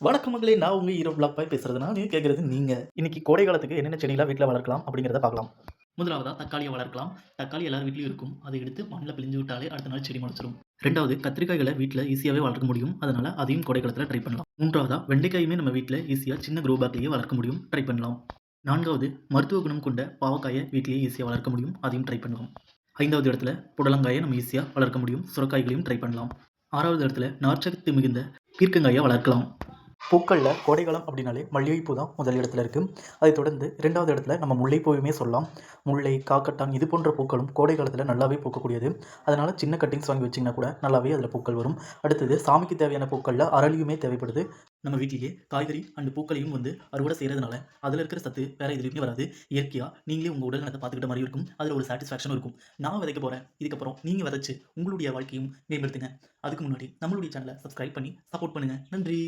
வணக்கம் மக்களே! நான் உங்க ஹீரோ வ்ளாக் பாய் பேசுறது. நான் கேட்கிறது நீங்க. இன்னைக்கு கோடை காலத்துக்கு என்னென்ன செடிலாம் வீட்ல வளர்க்கலாம் அப்படிங்கிறத பார்க்கலாம். முதலாவதா தக்காளிய வளர்க்கலாம். தக்காளி எல்லார் வீட்லயும் இருக்கும். அதை எடுத்து மண்ல பிழிஞ்சு விட்டாலே அடுத்த நாள் செடி முளைச்சிரும். 2வது கத்திரிக்காய்கள வீட்ல ஈஸியாவே வளர்க்க முடியும். அதனால அதையும் கோடை காலத்துல ட்ரை பண்ணலாம். 3வதா வெண்டைக்காயுமே நம்ம வீட்ல ஈஸியா சின்ன க்ரோ பேக்லயே வளர்க்க முடியும். ட்ரை பண்ணலாம். 4வது மருத்துவ குணம் கொண்ட பாவக்காய வீட்லயே ஈஸியா வளர்க்க முடியும். அதையும் ட்ரை பண்ணலாம். 5வது இடத்துல புடலங்காய நம்ம ஈஸியா வளர்க்க முடியும். சுரைக்காய்களையும் ட்ரை பண்ணலாம். 6வது இடத்துல நார்ச்சத்து மிகுந்த பீர்க்கங்காய வளர்க்கலாம். பூக்கள்ல கோடைக்காலம் அப்படின்னாலே மல்லிகைப்பூ தான் முதல் இடத்துல இருக்கு. அதைத் தொடர்ந்து 2வது இடத்துல நம்ம முல்லைப்பூவையுமே சொல்லலாம். முல்லை, காக்கட்டான் இது போன்ற பூக்களும் கோடை காலத்துல நல்லாவே பூக்கக்கூடியது. அதனால சின்ன கட்டிங்ஸ் வாங்கி வச்சீங்கன்னா கூட நல்லாவே அதில பூக்கள் வரும். அடுத்தது சாமிக்கு தேவையான பூக்கள்ல அரளியுமே தேவைப்படுது. நம்ம வீட்டிலேயே காய்கறி அண்ட் பூக்களையும் அறுவடை செய்றதுனால, அதில இருக்கிற சத்து வேற எதுலயுமே வராது. இயற்கையா நீங்களே உங்க உடல் நலத்த பார்த்துக்கிட்ட மாரியும் இருக்கும். அதில ஒரு சாட்டிஸ்ஃபேக்ஷனும் இருக்கும். நான் விதைக்க போறேன். இதுக்கப்புறம் நீங்க விதைச்சு உங்களுடைய வாழ்க்கையும் மேம்படுத்துங்க. அதுக்கு முன்னாடி நம்மளுடைய சேனல சப்ஸ்கிரைப் பண்ணி சப்போர்ட் பண்ணுங்க. நன்றி.